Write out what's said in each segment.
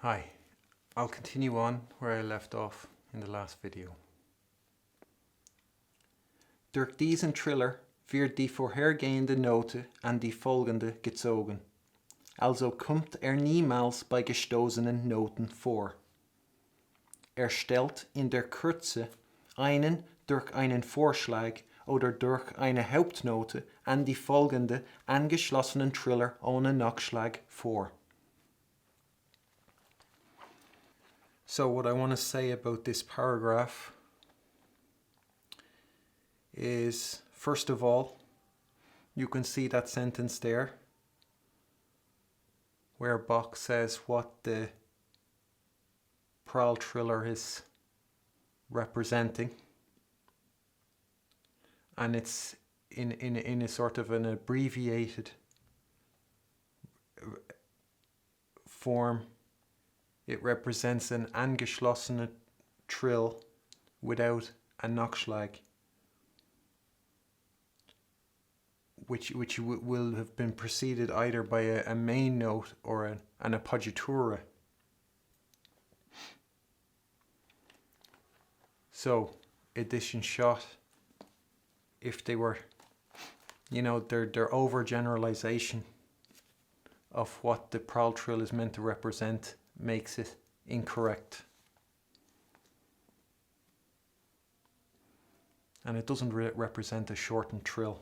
Hi, I'll continue on where I left off in the last video. Durch diesen Triller wird die vorhergehende Note an die folgende gezogen. Also kommt niemals bei gestoßenen Noten vor. Stellt in der Kürze einen durch einen Vorschlag oder durch eine Hauptnote an die folgende angeschlossenen Triller ohne Nachschlag vor. So what I want to say about this paragraph is, first of all, you can see that sentence there where Bach says what the Trills triller is representing, and it's in a sort of an abbreviated form. It represents an angeschlossene trill without a Nachschlag, which will have been preceded either by a main note or an appoggiatura. So, edition shot, if they were, their overgeneralization of what the Trills trill is meant to represent makes it incorrect. And it doesn't represent a shortened trill.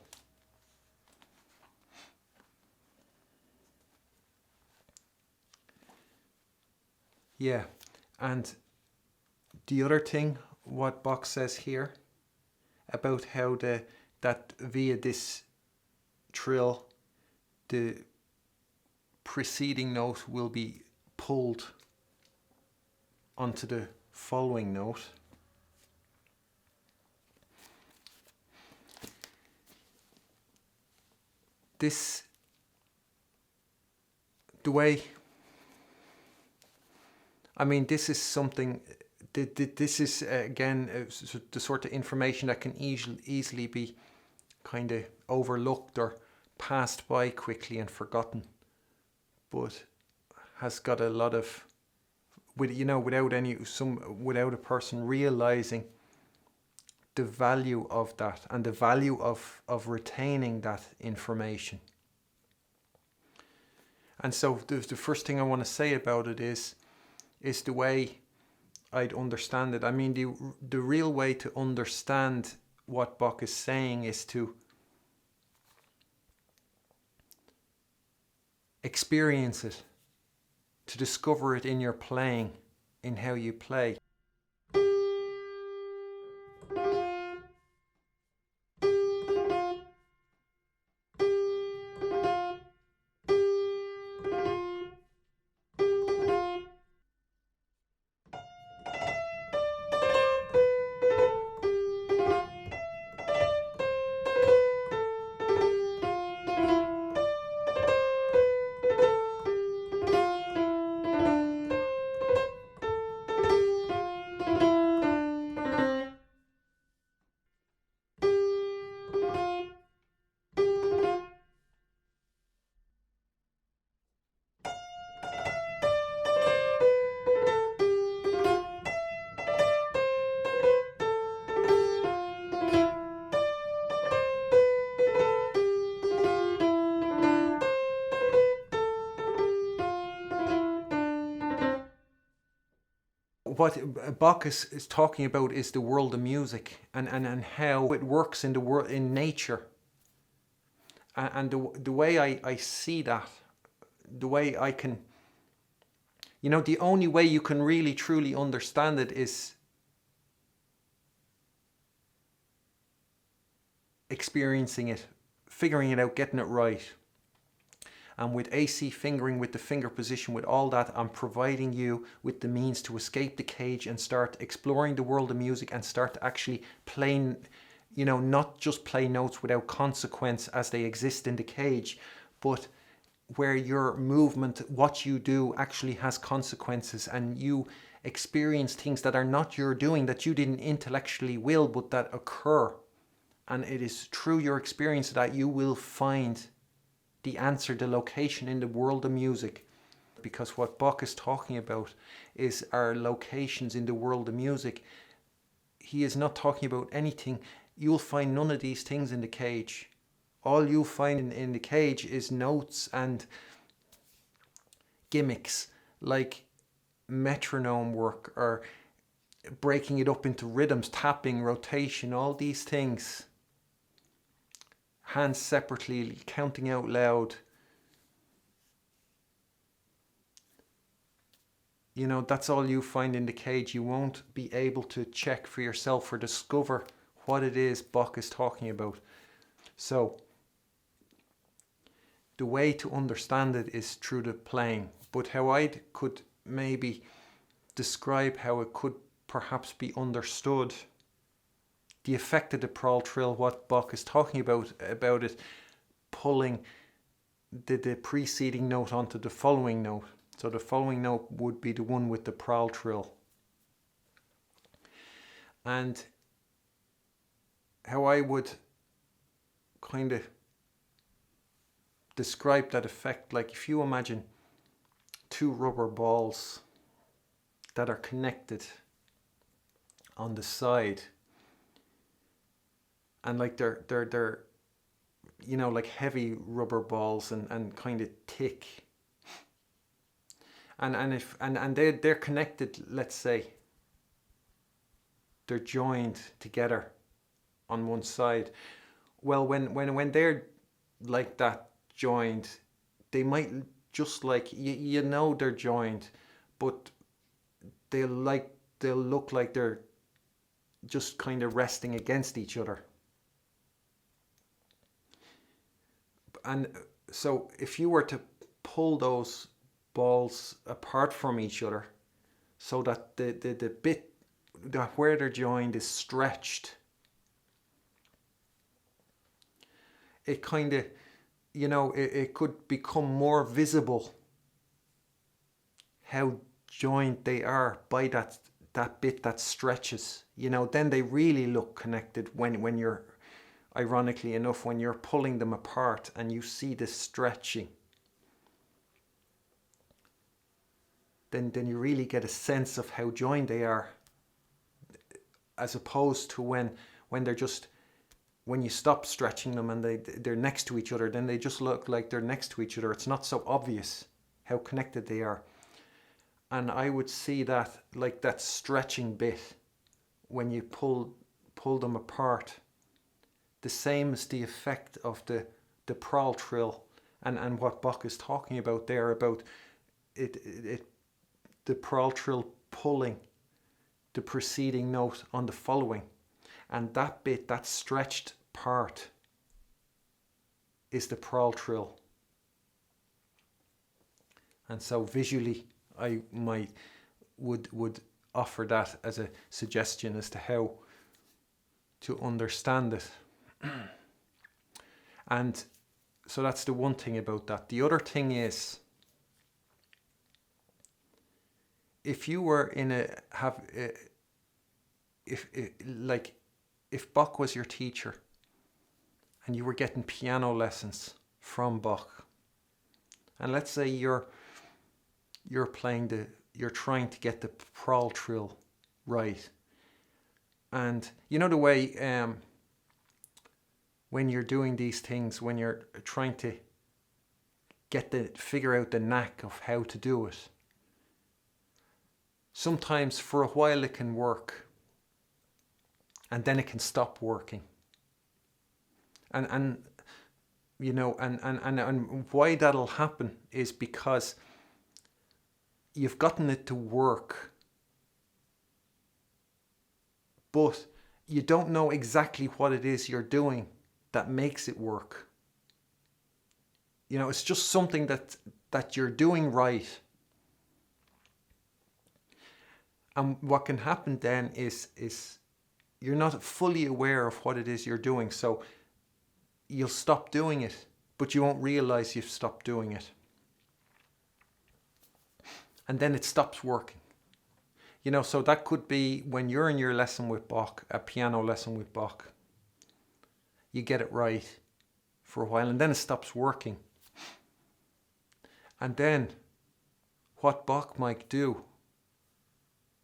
Yeah, and the other thing, what Bach says here about how that via this trill the preceding note will be pulled onto the following note. This is something, this is again the sort of information that can easily be kind of overlooked or passed by quickly and forgotten, but has got a lot of, without a person realizing the value of that and the value of retaining that information. And so the first thing I want to say about it is the way I'd understand it. I mean, the real way to understand what Bach is saying is to experience it, to discover it in your playing, in how you play. What Bach is talking about is the world of music and how it works in the world, in nature. And the way I see that, the way I can, the only way you can really truly understand it is experiencing it, figuring it out, getting it right. And with AC fingering, with the finger position, with all that, I'm providing you with the means to escape the cage and start exploring the world of music and start actually playing, not just play notes without consequence as they exist in the cage, but where your movement, what you do, actually has consequences, and you experience things that are not your doing, that you didn't intellectually will, but that occur. And it is through your experience that you will find the answer, the location in the world of music. because what Bach is talking about is our locations in the world of music. He is not talking about anything. You'll find none of these things in the cage. All you'll find in the cage is notes and gimmicks like metronome work or breaking it up into rhythms, tapping, rotation, all these things. Hands separately, counting out loud. You know, that's all you find in the cage. You won't be able to check for yourself or discover what it is Bach is talking about. So, the way to understand it is through the playing. But how I could maybe describe how it could perhaps be understood, the effect of the Prahl trill, what Bach is talking about it pulling the preceding note onto the following note. So the following note would be the one with the Prahl trill. And how I would kind of describe that effect, like if you imagine two rubber balls that are connected on the side, and like they're you know, like heavy rubber balls and kind of thick, and they're connected, let's say they're joined together on one side. Well, when they're like that joined, they might just like you know they're joined, but they'll look like they're just kind of resting against each other. And so if you were to pull those balls apart from each other so that the bit that where they're joined is stretched, it kind of, you know, it could become more visible how joined they are by that bit that stretches. You know, then they really look connected when you're, ironically enough, when you're pulling them apart and you see this stretching, then you really get a sense of how joined they are, as opposed to when they're just, when you stop stretching them and they're next to each other, then they just look like they're next to each other. It's not so obvious how connected they are. And I would see that, like that stretching bit, when you pull them apart, the same as the effect of the Prahl trill and what Bach is talking about there, about it the Prahl trill pulling the preceding note on the following, and that bit, that stretched part, is the Prahl trill. And so visually I would offer that as a suggestion as to how to understand it. And so that's the one thing about that. The other thing is, if you were in if Bach was your teacher and you were getting piano lessons from Bach, and let's say you're trying to get the Prahl trill right, and you know the way when you're doing these things, when you're trying to figure out the knack of how to do it, sometimes for a while it can work and then it can stop working. And you know, and why that'll happen is because you've gotten it to work, but you don't know exactly what it is you're doing that makes it work. You know, it's just something that you're doing right. And what can happen then is you're not fully aware of what it is you're doing. So you'll stop doing it, but you won't realize you've stopped doing it. And then it stops working. You know, so that could be when you're in your lesson with Bach, a piano lesson with Bach. You get it right for a while and then it stops working. And then what Bach might do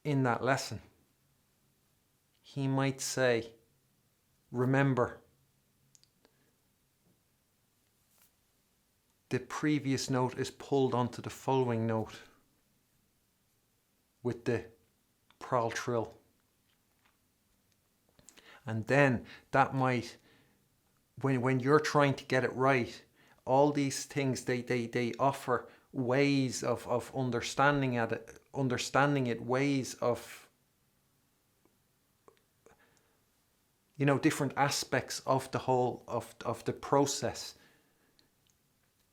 in that lesson, he might say, remember, the previous note is pulled onto the following note with the pral trill. And then that might, when you're trying to get it right, all these things, they offer ways of understanding it, ways of, different aspects of the whole of the process.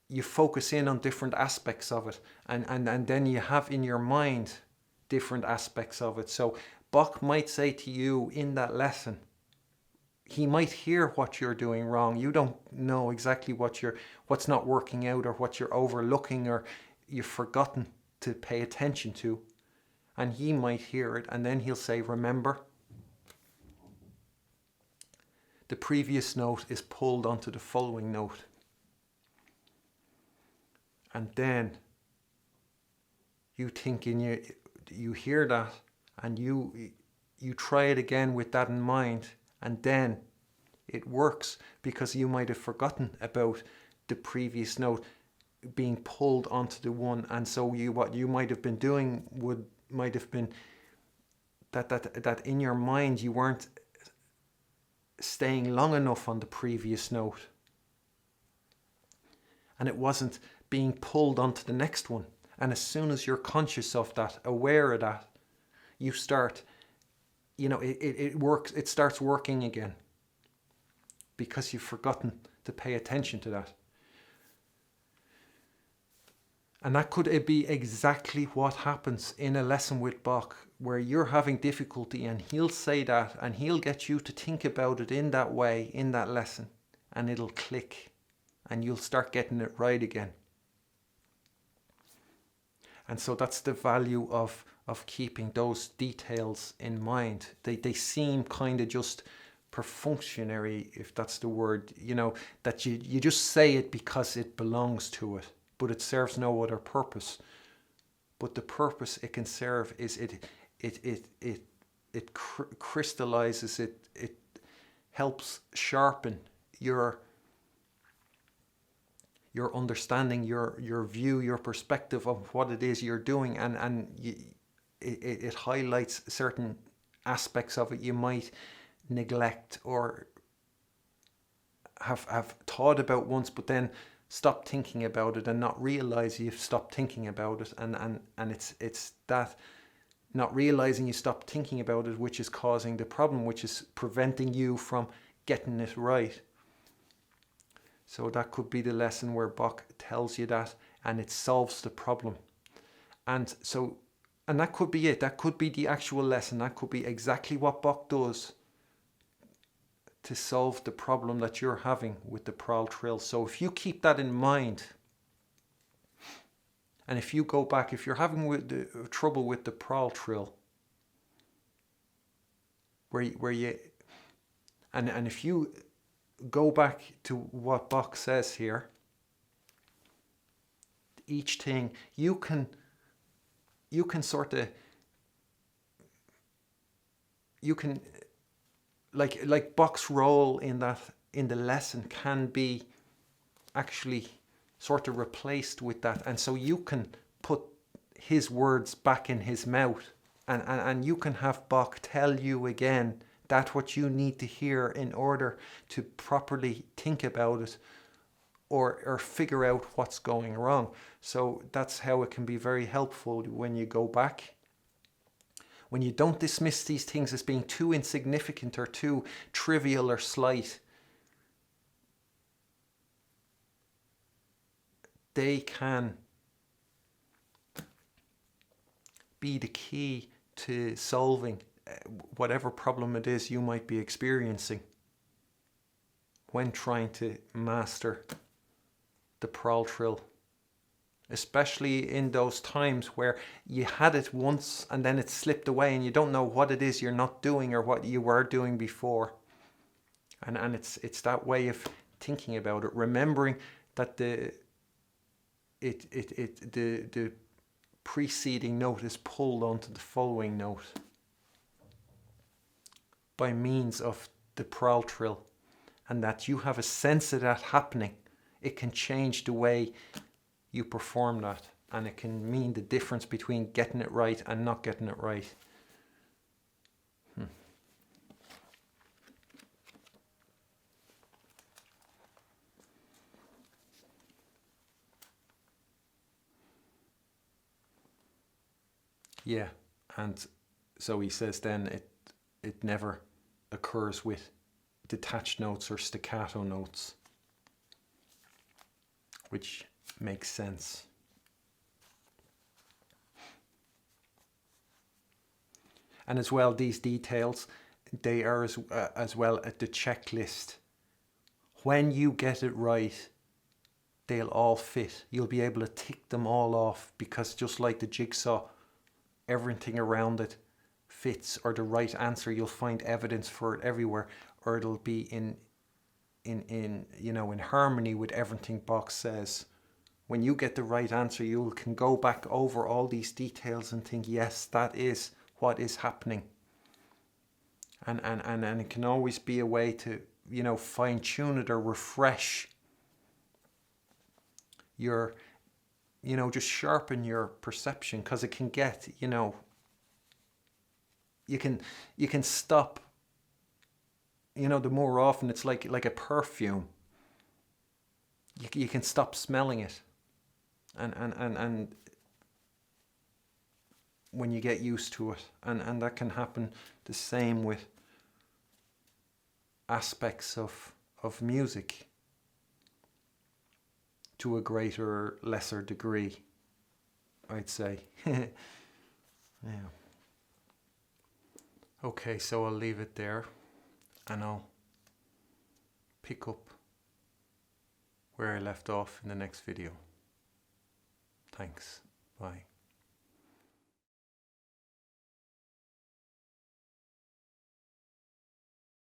You focus in on different aspects of it, and then you have in your mind different aspects of it. So Bach might say to you in that lesson, he might hear what you're doing wrong. You don't know exactly what's not working out, or what you're overlooking, or you've forgotten to pay attention to. And he might hear it, and then he'll say, remember, the previous note is pulled onto the following note. And then you think you hear that, and you try it again with that in mind, and then it works, because you might have forgotten about the previous note being pulled onto the one. And so what you might have been doing might have been that in your mind you weren't staying long enough on the previous note, and it wasn't being pulled onto the next one. And as soon as you're conscious of that, aware of that, you start, it works. It starts working again, because you've forgotten to pay attention to that. And that could be exactly what happens in a lesson with Bach, where you're having difficulty, and he'll say that, and he'll get you to think about it in that way, in that lesson, and it'll click, and you'll start getting it right again. And so that's the value of keeping those details in mind. They seem kind of just perfunctory, if that's the word, that you just say it because it belongs to it, but it serves no other purpose. But the purpose it can serve is it crystallizes, it helps sharpen your understanding, your view, your perspective of what it is you're doing, and it highlights certain aspects of it you might neglect or have thought about once, but then stop thinking about it and not realize you've stopped thinking about it, and it's that not realizing you stopped thinking about it which is causing the problem, which is preventing you from getting it right. So that could be the lesson where Bach tells you that, and it solves the problem. And that could be it. That could be the actual lesson. That could be exactly what Bach does to solve the problem that you're having with the pral trill. So if you keep that in mind, and if you go back, if you're having trouble with the pral trill, and if you go back to what Bach says here, each thing you can like Bach's role in the lesson can be actually sort of replaced with that, and so you can put his words back in his mouth, and you can have Bach tell you again that what you need to hear in order to properly think about it or figure out what's going wrong. So that's how it can be very helpful when you go back. When you don't dismiss these things as being too insignificant or too trivial or slight, they can be the key to solving whatever problem it is you might be experiencing when trying to master the pral trill. Especially in those times where you had it once and then it slipped away and you don't know what it is you're not doing or what you were doing before. And it's that way of thinking about it, remembering that the preceding note is pulled onto the following note by means of the prowl trill, and that you have a sense of that happening. It can change the way you perform that, and it can mean the difference between getting it right and not getting it right. Yeah, and so he says then it never occurs with detached notes or staccato notes, which makes sense. And as well, these details, they are as well at the checklist. When you get it right, they'll all fit. You'll be able to tick them all off, because just like the jigsaw, everything around it fits, or the right answer, you'll find evidence for it everywhere, or it'll be in harmony with everything Bach says. When you get the right answer, you can go back over all these details and think, yes, that is what is happening. And it can always be a way to, fine tune it or refresh your, just sharpen your perception, because it can get, you can stop, the more often it's like a perfume. You can stop smelling it. And when you get used to it, and that can happen the same with aspects of music to a greater or lesser degree, I'd say. Yeah. Okay, so I'll leave it there, and I'll pick up where I left off in the next video. Thanks. Bye.